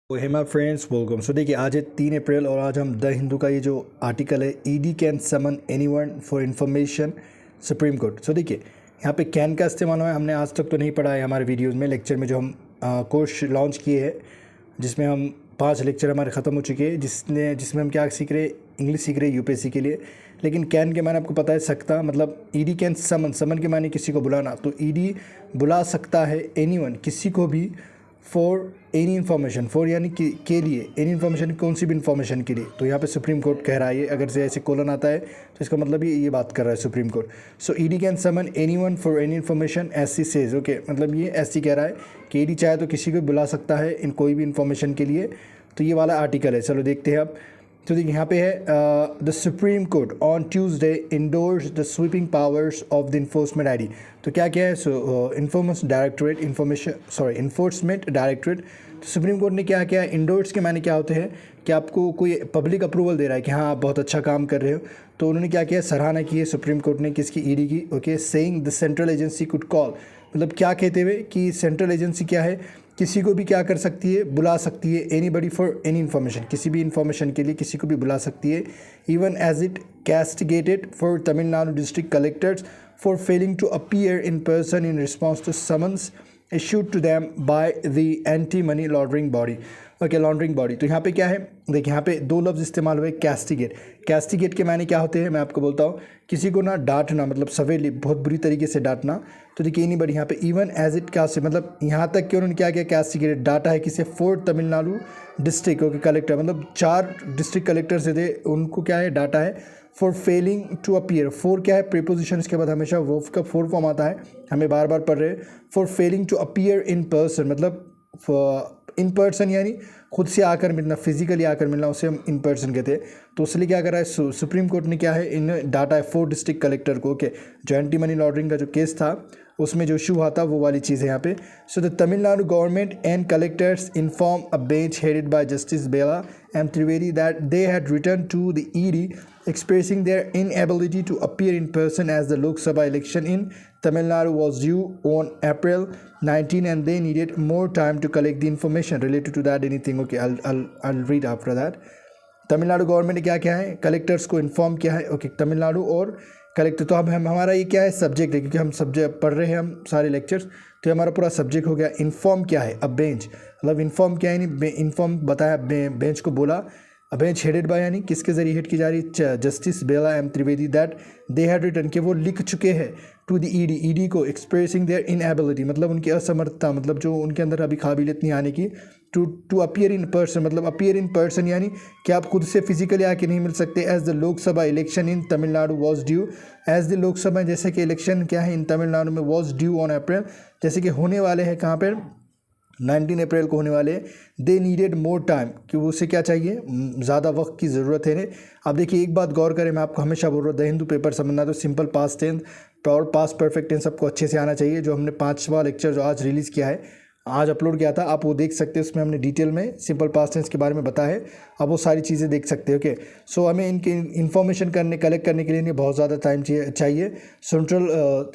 तो hey my friends welcome. सो देखिए आज है 3 अप्रैल और आज हम द हिंदू का ये जो आर्टिकल है ED can summon anyone for information Supreme Court. So देखिए यहाँ पे कैन का इस्तेमाल हुआ है, हमने आज तक तो नहीं पढ़ा है हमारे वीडियोज़ में लेक्चर में जो हम कोर्स लॉन्च किए हैं जिसमें हम 5 लेक्चर हमारे ख़त्म हो चुके हैं जिसमें हम क्या सीख रहे, इंग्लिश सीख रहे यूपीएससी के लिए। लेकिन कैन के माने आपको पता है सकता, मतलब ईडी कैन समन के माने किसी को बुलाना, तो ईडी बुला सकता है एनीवन किसी को भी फॉर एनी इन्फॉर्मेशन, फॉर यानी के लिए, एनी इन्फॉर्मेशन कौन सी भी इन्फॉर्मेशन के लिए। तो यहाँ पे सुप्रीम कोर्ट कह रहा है ये, अगर से ऐसे कोलन आता है तो इसका मतलब ये बात कर रहा है Supreme Court. So ED can summon anyone for any information S C says, okay, मतलब ये एस सी कह रहा है कि ईडी चाहे तो किसी को बुला सकता है इन कोई भी इन्फॉर्मेशन के लिए। तो ये वाला आर्टिकल है, चलो देखते हैं अब। तो देखिए यहाँ पे है the Supreme Court on Tuesday endorse the sweeping powers of the enforcement ID. तो क्या क्या है, सो इन्फोर्समेंट डायरेक्टरेट। तो सुप्रीम कोर्ट ने क्या क्या इंडोर्स के माने क्या होते हैं कि आपको कोई पब्लिक अप्रूवल दे रहा है कि हाँ आप बहुत अच्छा काम कर रहे हो, तो उन्होंने क्या किया, सराहना की है सुप्रीम कोर्ट ने किसकी, ईडी की। Okay, saying the central agency could call, मतलब क्या कहते हुए कि सेंट्रल एजेंसी क्या है, किसी को भी क्या कर सकती है, बुला सकती है, एनीबडी फॉर एनी इन्फॉर्मेशन, किसी भी इन्फॉर्मेशन के लिए किसी को भी बुला सकती है। Even as it castigated for Tamil Nadu district collectors for failing to appear in person in response to summons issued to them by the anti money laundering body. Okay, laundering body. तो यहाँ पे क्या है, देखिए यहाँ पे 2 लफ्ज़ इस्तेमाल हुए, कैस्टिगेट। कैस्टिगेट के मायने क्या होते हैं मैं आपको बोलता हूँ, किसी को ना डांटना, मतलब सवेली बहुत बुरी तरीके से डांटना। तो देखिए नहीं बड़ी यहाँ पे इवन एज इट क्या से, मतलब यहाँ तक कि उन्होंने क्या किया, कैस्टिगेट डांटा है किसे, 4 तमिलनाडु डिस्ट्रिक्ट, ओके, कलेक्टर, मतलब 4 डिस्ट्रिक्ट कलेक्टर से थे, उनको क्या है डांटा है फॉर फेलिंग टू अपीयर। 4 क्या है, प्रीपोजिशन के बाद हमेशा वर्ब का 4 फॉर्म आता है, हमें बार बार पढ़ रहे हैं। For failing to appear in person, मतलब इन पर्सन यानी खुद से आकर मिलना, फिजिकली आकर मिलना, उसे हम इन पर्सन कहते हैं। तो इसलिए क्या कर रहा है सुप्रीम कोर्ट ने क्या है, इन डाटा है 4 डिस्ट्रिक्ट कलेक्टर को, ओके, जो एंटी मनी लॉन्ड्रिंग का जो केस था उसमें जो इशू हुआ था वो वाली चीज़ है यहाँ पे। So the Tamil Nadu government and collectors inform a bench headed by justice Bela M Trivedi that they had return to the ED expressing their inability to appear in person as the Lok Sabha election in Tamil Nadu was due on April 19 and they needed more time to collect the information related to that anything. Okay, I'll read after that. Tamil Nadu government ने क्या क्या है, collectors को inform किया है, okay, Tamil Nadu और collector. तो अब हम हमारा ये क्या है, सब्जेक्ट है, क्योंकि हम सब्जेक्ट पढ़ रहे हैं हम सारे लेक्चर्स, तो हमारा पूरा सब्जेक्ट हो गया। इन्फॉर्म क्या है, अब बेंच, मतलब इन्फॉर्म क्या है, नहीं इन्फॉर्म बताया, बेंच को बोला, बेंच हेडेड बाय यानी किसके जरिए हेड की जा रही है, justice Bela M Trivedi, that they had return, के वो लिख चुके हैं टू द ईडी को, एक्सप्रेसिंग देयर इनएबिलिटी, मतलब उनकी असमर्थता, मतलब जो उनके अंदर अभी काबिलियत नहीं आने की, टू अपीयर इन पर्सन, मतलब अपीयर इन पर्सन यानी कि आप खुद से फिजिकली आके नहीं मिल सकते। As the Lok Sabha election in Tamil Nadu was due, as the Lok Sabha जैसे कि इलेक्शन क्या है इन तमिलनाडु में, वॉज ड्यू ऑन अप्रैल, जैसे कि होने वाले हैं कहाँ पर, 19 अप्रैल को होने वाले। दे नीडेड मोर टाइम, कि वो उसे क्या चाहिए, ज़्यादा वक्त की ज़रूरत है। अब देखिए एक बात गौर करें, मैं आपको हमेशा बोल रहा हूँ द हिंदू पेपर समझना तो सिंपल पास्ट टेंस और पास्ट परफेक्ट टेंस सबको अच्छे से आना चाहिए। जो हमने 5वां लेक्चर जो आज रिलीज़ किया है, आज अपलोड किया था, आप वो देख सकते हैं, उसमें हमने डिटेल में सिंपल पास्ट टेंस के बारे में बताया है, आप वो सारी चीज़ें देख सकते हैं। ओके, सो हमें इनके इन्फॉर्मेशन कलेक्ट करने के लिए बहुत ज़्यादा टाइम चाहिए। सेंट्रल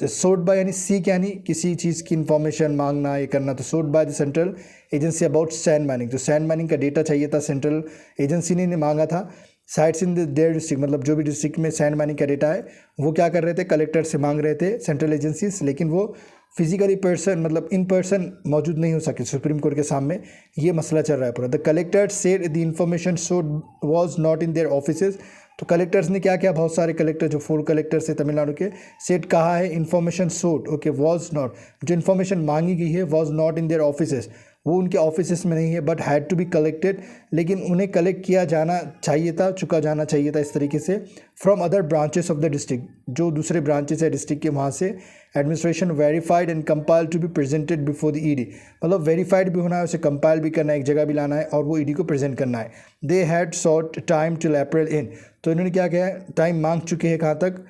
सोर्ट बाय यानी सीक यानी किसी चीज़ की इन्फॉर्मेशन मांगना, ये करना, तो sort by the central agency about sand mining, तो सैंड माइनिंग का डेटा चाहिए था, सेंट्रल एजेंसी ने मांगा था। साइट्स इन देयर डिस्ट्रिक्ट, मतलब जो भी डिस्ट्रिक्ट में सैंड माइनिंग का डेटा है वो क्या कर रहे थे, कलेक्टर से मांग रहे थे सेंट्रल एजेंसीज, लेकिन वो फिजिकली पर्सन, मतलब इन पर्सन मौजूद नहीं हो सके सुप्रीम कोर्ट के सामने, ये मसला चल रहा है पूरा। The collector said the information sought was not in their offices, तो कलेक्टर्स ने क्या किया, बहुत सारे कलेक्टर जो 4 कलेक्टर्स है तमिलनाडु के, सेट कहा है information sought, okay, was not, जो इन्फॉर्मेशन मांगी गई है was not in their offices, वो उनके ऑफिस में नहीं है, but had to be collected, लेकिन उन्हें कलेक्ट किया जाना चाहिए था, चुका जाना चाहिए था इस तरीके से, from other branches of the district, जो दूसरे ब्रांचेस है डिस्ट्रिक्ट के, वहाँ से administration verified and compile to be presented before the ED, मतलब वेरीफाइड भी होना है, उसे कंपाइल भी करना है, एक जगह भी लाना है और वो ईडी को प्रेजेंट करना है। They had sought time till April in, तो इन्होंने क्या किया है, टाइम मांग चुके हैं कहाँ तक,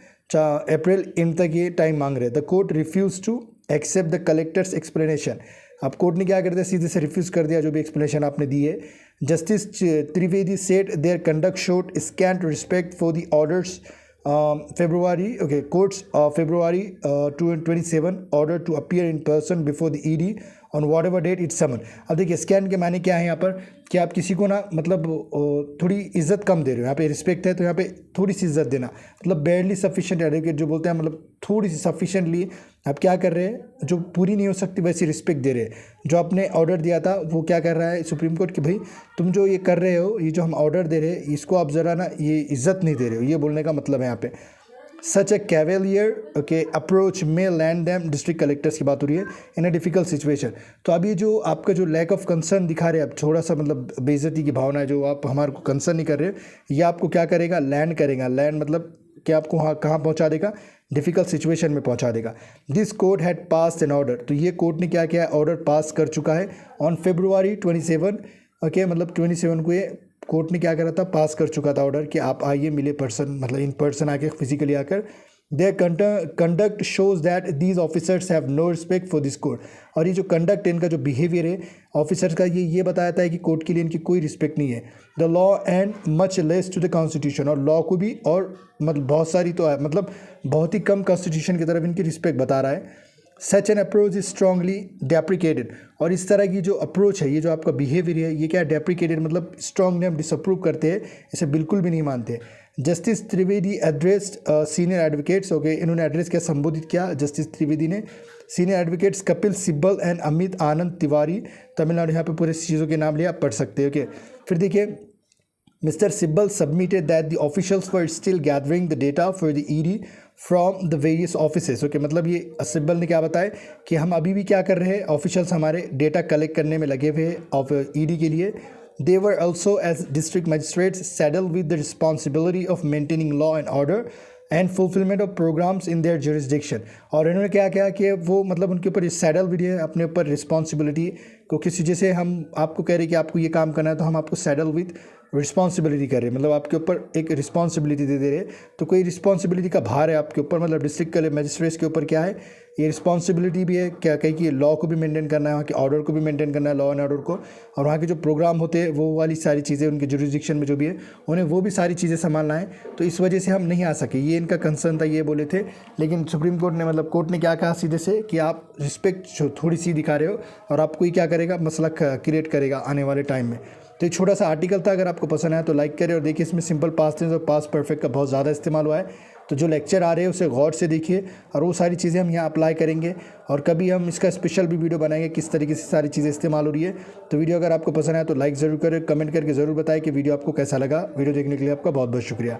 अप्रैल इन तक ये टाइम मांग रहे हैं। The court refuse to accept the collectors explanation, अब कोर्ट ने क्या कर दिया, सीधे से रिफ्यूज़ कर दिया जो भी एक्सप्लेनेशन आपने दी है। Justice Trivedi said there conduct showed scent respect for the orders February, okay, courts February 27 order to appear in person before the ED on whatever date its summon. अब देखिए स्कैन के माने क्या है यहाँ पर कि आप किसी को ना मतलब थोड़ी इज्जत कम दे रहे हो। यहाँ पे रिस्पेक्ट है तो यहाँ पे थोड़ी सी इज्जत देना, मतलब बेयरली सफिशिएंट एडिक्वेट जो बोलते हैं, मतलब थोड़ी सी सफिशिएंटली आप क्या कर रहे हैं, जो पूरी नहीं हो सकती वैसी रिस्पेक्ट दे रहे हैं। जो आपने ऑर्डर दिया था वो क्या कर रहा है सुप्रीम कोर्ट कि भाई तुम जो ये कर रहे हो, ये जो हम ऑर्डर दे रहे हैं इसको आप ज़रा ना ये इज्जत नहीं दे रहे हो, ये बोलने का मतलब है यहाँ पे। सच ए कैवेलियर ओके अप्रोच में लैंड दैम, डिस्ट्रिक्ट कलेक्टर्स की बात हो रही है, इन अ डिफिकल्ट सिचुएशन। तो अब ये जो आपका जो लैक ऑफ कंसर्न दिखा रहे हैं, आप थोड़ा सा मतलब बेइज्जती की भावना है जो आप हमारे को कंसर्न नहीं कर रहे हो, ये आपको क्या करेगा, लैंड करेगा। लैंड मतलब कि आपको कहाँ पहुँचा देगा, डिफ़िकल्ट सिचुएशन में पहुँचा देगा। This court had pass an order, तो ये कोर्ट ने क्या किया, ऑर्डर पास कर चुका है ऑन February 27 ओके, मतलब 27 को ये कोर्ट ने क्या करा था, पास कर चुका था ऑर्डर कि आप आइए मिले पर्सन, मतलब इन पर्सन आके फिजिकली आकर। Their conduct shows that these officers have no respect for this court. और ये जो कंडक्ट है, इनका जो बिहेवियर है ऑफिसर्स का, ये बताता है कि कोर्ट के लिए इनकी कोई रिस्पेक्ट नहीं है। The law and much less to the constitution, और लॉ को भी, और मतलब बहुत सारी तो है, मतलब बहुत ही कम कॉन्स्टिट्यूशन की तरफ इनकी रिस्पेक्ट बता रहा है। Such an approach is strongly deprecated, और इस तरह की जो अप्रोच है, ये जो आपका बिहेवियर है, ये क्या डेप्रिकेटेड मतलब स्ट्रांगली हम डिसअप्रूव करते हैं, इसे बिल्कुल भी नहीं मानते। Justice Trivedi addressed senior advocates, okay, इन्होंने एड्रेस क्या, संबोधित किया जस्टिस त्रिवेदी ने senior advocates Kapil Sibal and Amit Anand Tiwari, Tamil Nadu. यहाँ पे पूरे चीज़ों के नाम लिया, आप पढ़ सकते हो। ओके, फिर देखिए Mr. Sibbal submitted that the officials were still gathering the data for the ED from the various offices. Okay, मतलब ये सिब्बल ने क्या बताया कि हम अभी भी क्या कर रहे हैं, ऑफिशियल्स हमारे डेटा कलेक्ट करने में लगे हुए ऑफ ED के लिए। They were also as district magistrates saddled with the responsibility of maintaining law and order and fulfilment of programmes in their jurisdiction. और इन्होंने क्या किया कि वो मतलब उनके ऊपर सैडल भी है, अपने ऊपर रिस्पॉन्सिबिलिटी को, किसी जैसे हम आपको कह रहे हैं कि आपको ये काम करना है तो हम आपको सैडल विद रिस्पॉन्सिबिलिटी कर रहे हैं, मतलब आपके ऊपर एक रिस्पॉन्सिबिलिटी दे रहे हैं। तो कोई रिस्पॉन्सिबिलिटी का भार है आपके ऊपर, मतलब डिस्ट्रिक्ट मजिस्ट्रेट्स के ऊपर क्या है, ये रिस्पॉन्सिबिलिटी भी है क्या, कहीं कि लॉ को भी मेंटेन करना है, वहाँ के ऑर्डर को भी मेंटेन करना है, लॉ एंड ऑर्डर को, और वहाँ के जो प्रोग्राम होते हैं वो वाली सारी चीज़ें उनके जुरिस्डिक्शन में जो भी है उन्हें वो भी सारी चीज़ें संभालना है। तो इस वजह से हम नहीं आ सके, ये इनका कंसर्न था, ये बोले थे। लेकिन सुप्रीम कोर्ट ने, मतलब कोर्ट ने क्या कहा सीधे से कि आप रिस्पेक्ट थोड़ी सी दिखा रहे हो और आपको ही क्या करेगा, मसला क्रिएट करेगा आने वाले टाइम में। तो ये छोटा सा आर्टिकल था, अगर आपको पसंद आया तो लाइक करें। और देखिए इसमें सिंपल पास्ट टेंस और पास्ट परफेक्ट का बहुत ज़्यादा इस्तेमाल हुआ है, तो जो लेक्चर आ रहे हैं उसे गौर से देखिए और वो सारी चीज़ें हम यहाँ अप्लाई करेंगे। और कभी हम इसका स्पेशल भी वीडियो बनाएंगे किस तरीके से सारी चीज़ें इस्तेमाल हो रही है। तो वीडियो अगर आपको पसंद आया तो लाइक ज़रूर करें, कमेंट करके ज़रूर बताएं कि वीडियो आपको कैसा लगा। वीडियो देखने के लिए आपका बहुत बहुत शुक्रिया।